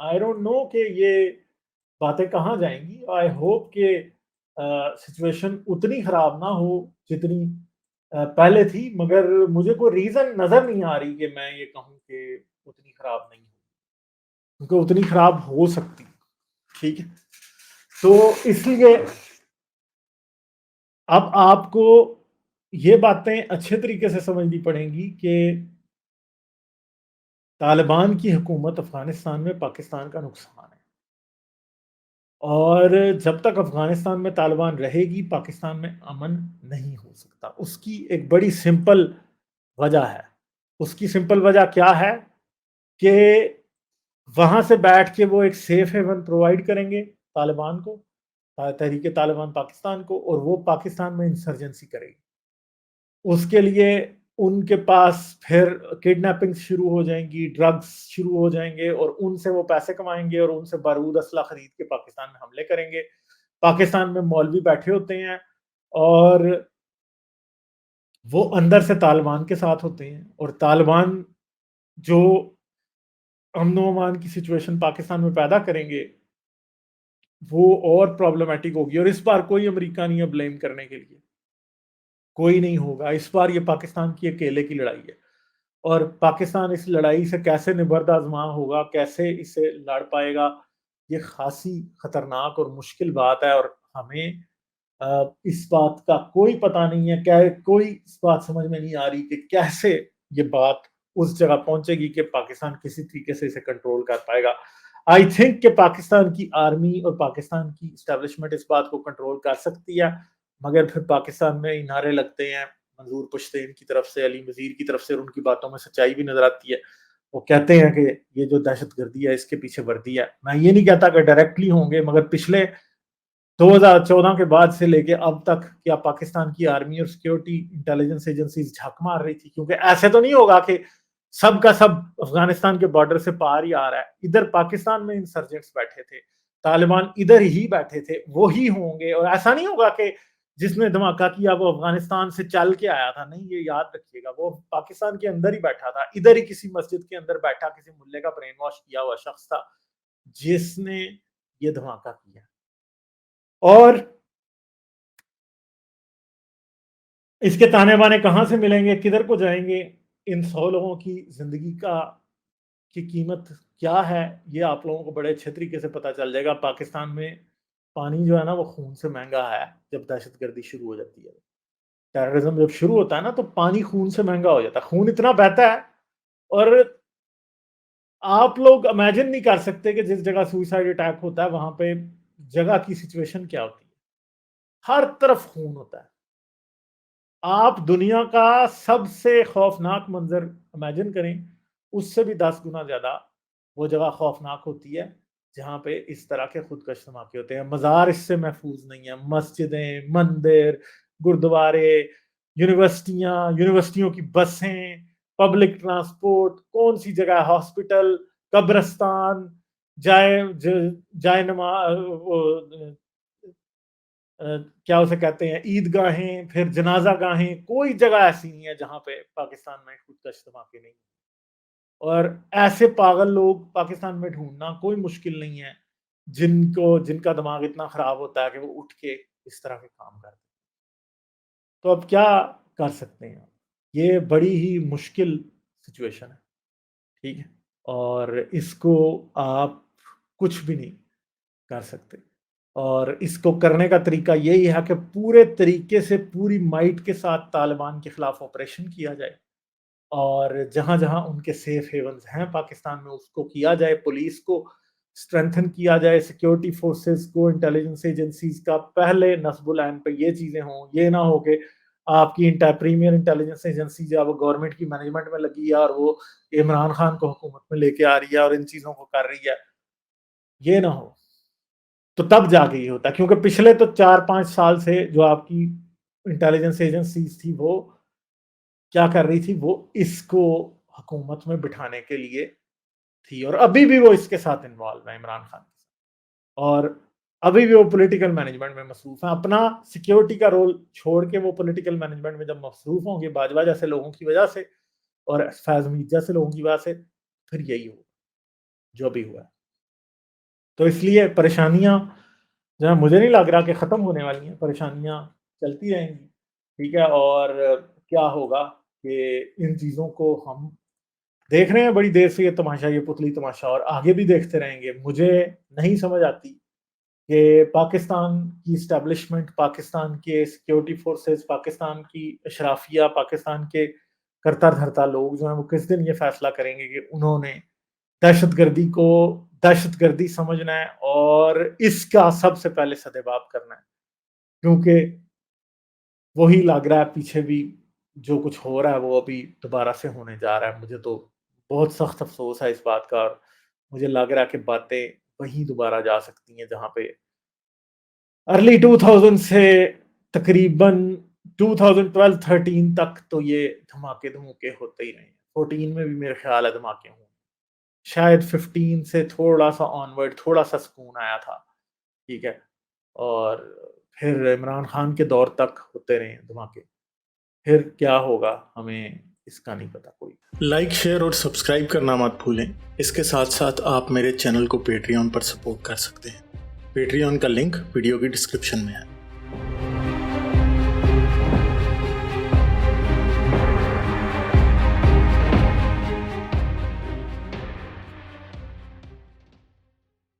I don't know کہ یہ باتیں کہاں جائیں گی. آئی ہوپ کہ سچویشن اتنی خراب نہ ہو جتنی پہلے تھی، مگر مجھے کوئی ریزن نظر نہیں آ رہی کہ میں یہ کہوں کہ اتنی خراب نہیں ہو، کیونکہ اتنی خراب ہو سکتی. ٹھیک ہے، تو اس لیے اب آپ کو یہ باتیں اچھے طریقے سے سمجھنی پڑیں گی کہ طالبان کی حکومت افغانستان میں پاکستان کا نقصان ہے، اور جب تک افغانستان میں طالبان رہے گی پاکستان میں امن نہیں ہو سکتا. اس کی ایک بڑی سمپل وجہ ہے. اس کی سمپل وجہ کیا ہے کہ وہاں سے بیٹھ کے وہ ایک سیف ہیون پرووائڈ کریں گے طالبان کو، تحریک طالبان پاکستان کو، اور وہ پاکستان میں انسرجنسی کرے گی. اس کے لیے ان کے پاس پھر کڈنیپنگ شروع ہو جائیں گی، ڈرگز شروع ہو جائیں گے، اور ان سے وہ پیسے کمائیں گے اور ان سے بارود اسلحہ خرید کے پاکستان میں حملے کریں گے. پاکستان میں مولوی بیٹھے ہوتے ہیں اور وہ اندر سے طالبان کے ساتھ ہوتے ہیں، اور طالبان جو امن و امان کی سچویشن پاکستان میں پیدا کریں گے وہ اور پرابلمٹک ہوگی. اور اس بار کوئی امریکہ نہیں ہے بلیم کرنے کے لیے، کوئی نہیں ہوگا. اس بار یہ پاکستان کی اکیلے کی لڑائی ہے، اور پاکستان اس لڑائی سے کیسے نبرد آزما ہوگا، کیسے اسے لڑ پائے گا، یہ خاصی خطرناک اور مشکل بات ہے. اور ہمیں اس بات کا کوئی پتہ نہیں ہے، کیا کوئی اس بات سمجھ میں نہیں آ رہی کہ کیسے یہ بات اس جگہ پہنچے گی کہ پاکستان کسی طریقے سے اسے کنٹرول کر پائے گا. آئی تھنک کہ پاکستان کی آرمی اور پاکستان کی اسٹیبلشمنٹ اس بات کو کنٹرول کر سکتی ہے، مگر پھر پاکستان میں نعرے لگتے ہیں منظور پشتین کی طرف سے، علی وزیر کی طرف سے، اور ان کی باتوں میں سچائی بھی نظر آتی ہے. وہ کہتے ہیں کہ یہ جو دہشت گردی ہے اس کے پیچھے وردی ہے. میں یہ نہیں کہتا کہ ڈائریکٹلی ہوں گے، مگر پچھلے 2014 کے بعد سے لے کے اب تک کیا پاکستان کی آرمی اور سیکیورٹی انٹیلیجنس ایجنسیز جھک مار رہی تھی؟ کیونکہ ایسے تو نہیں ہوگا کہ سب کا سب افغانستان کے بارڈر سے پار ہی آ رہا ہے. ادھر پاکستان میں انسرجنٹس بیٹھے تھے، طالبان ادھر ہی بیٹھے تھے، وہی ہوں گے. اور ایسا نہیں ہوگا کہ جس نے دھماکہ کیا وہ افغانستان سے چل کے آیا تھا، نہیں، یہ یاد رکھیے گا وہ پاکستان کے اندر ہی بیٹھا تھا، ادھر ہی کسی مسجد کے اندر بیٹھا کسی ملے کا برین واش کیا ہوا شخص تھا جس نے یہ دھماکہ کیا. اور اس کے تانے بانے کہاں سے ملیں گے، کدھر کو جائیں گے، ان 100 لوگوں کی زندگی کی قیمت کیا ہے، یہ آپ لوگوں کو بڑے اچھے طریقے سے پتہ چل جائے گا. پاکستان میں پانی جو ہے نا وہ خون سے مہنگا ہے. جب دہشت گردی شروع ہو جاتی ہے، ٹیررزم جب شروع ہوتا ہے نا، تو پانی خون سے مہنگا ہو جاتا ہے. خون اتنا بہتا ہے، اور آپ لوگ امیجن نہیں کر سکتے کہ جس جگہ سوئسائڈ اٹیک ہوتا ہے وہاں پہ جگہ کی سچویشن کیا ہوتی ہے. ہر طرف خون ہوتا ہے. آپ دنیا کا سب سے خوفناک منظر امیجن کریں، اس سے بھی 10 گنا زیادہ وہ جگہ خوفناک ہوتی ہے جہاں پہ اس طرح کے خودکش دھماکے ہوتے ہیں. مزار اس سے محفوظ نہیں ہیں، مسجدیں، مندر، گردوارے، یونیورسٹیوں کی بسیں، پبلک ٹرانسپورٹ، کون سی جگہ، ہاسپٹل، قبرستان، جائے نماز، کیا اسے کہتے ہیں، عیدگاہیں، پھر جنازہ گاہیں، کوئی جگہ ایسی نہیں ہے جہاں پہ پاکستان میں خودکش دھماکے نہیں. اور ایسے پاگل لوگ پاکستان میں ڈھونڈنا کوئی مشکل نہیں ہے جن کا دماغ اتنا خراب ہوتا ہے کہ وہ اٹھ کے اس طرح کے کام کرتے ہیں. تو اب کیا کر سکتے ہیں؟ یہ بڑی ہی مشکل سچویشن ہے، ٹھیک ہے، اور اس کو آپ کچھ بھی نہیں کر سکتے. اور اس کو کرنے کا طریقہ یہی ہے کہ پورے طریقے سے پوری مائٹ کے ساتھ طالبان کے خلاف آپریشن کیا جائے، اور جہاں جہاں ان کے سیف ہیونز ہیں پاکستان میں اس کو کیا جائے، پولیس کو اسٹرینتھن کیا جائے، سیکیورٹی فورسز کو، انٹیلیجنس ایجنسیز کا پہلے نصب العین پہ یہ چیزیں ہوں. یہ نہ ہو کہ آپ کی پریمیئر انٹیلیجنس ایجنسی جو ہے وہ گورنمنٹ کی مینجمنٹ میں لگی ہے اور وہ عمران خان کو حکومت میں لے کے آ رہی ہے اور ان چیزوں کو کر رہی ہے. یہ نہ ہو تو تب جا کے یہ ہوتا ہے. کیونکہ پچھلے تو 4-5 سال سے جو آپ کی انٹیلیجنس ایجنسیز تھی وہ کیا کر رہی تھی، وہ اس کو حکومت میں بٹھانے کے لیے تھی، اور ابھی بھی وہ اس کے ساتھ انوالو ہے عمران خان کے ساتھ، اور ابھی بھی وہ پولیٹیکل مینجمنٹ میں مصروف ہیں. اپنا سیکیورٹی کا رول چھوڑ کے وہ پولیٹیکل مینجمنٹ میں جب مصروف ہوں گے باجوہ جیسے لوگوں کی وجہ سے، اور فیض حمید جیسے لوگوں کی وجہ سے پھر یہی ہو جو بھی ہوا ہے. تو اس لیے پریشانیاں جو ہے مجھے نہیں لگ رہا کہ ختم ہونے والی ہیں، پریشانیاں چلتی رہیں گی، ٹھیک ہے. اور کیا ہوگا کہ ان چیزوں کو ہم دیکھ رہے ہیں بڑی دیر سے، یہ تماشا، یہ پتلی تماشا، اور آگے بھی دیکھتے رہیں گے. مجھے نہیں سمجھ آتی کہ پاکستان کی اسٹیبلشمنٹ، پاکستان کے سیکیورٹی فورسز، پاکستان کی اشرافیہ، پاکستان کے کرتا دھرتا لوگ جو ہیں وہ کس دن یہ فیصلہ کریں گے کہ انہوں نے دہشت گردی کو دہشت گردی سمجھنا ہے اور اس کا سب سے پہلے سدباب کرنا ہے. کیونکہ وہی لگ رہا ہے پیچھے بھی جو کچھ ہو رہا ہے وہ ابھی دوبارہ سے ہونے جا رہا ہے. مجھے تو بہت سخت افسوس ہے اس بات کا، اور مجھے لگ رہا ہے کہ باتیں وہیں دوبارہ جا سکتی ہیں جہاں پہ ارلی 2000 سے تقریباً 2012-13 تک تو یہ دھماکے دھموکے ہوتے ہی رہے. 14 میں بھی میرے خیال ہے دھماکے ہوں، شاید 15 سے تھوڑا سا آنورڈ تھوڑا سا سکون آیا تھا، ٹھیک ہے. اور پھر عمران خان کے دور تک ہوتے رہے دھماکے. پھر کیا ہوگا ہمیں اس کا نہیں پتا کوئی. لائک، شیئر اور سبسکرائب کرنا مت بھولیں. اس کے ساتھ ساتھ آپ میرے چینل کو پیٹریون پر سپورٹ کر سکتے ہیں. پیٹریون کا لنک ویڈیو کی ڈسکرپشن میں ہے.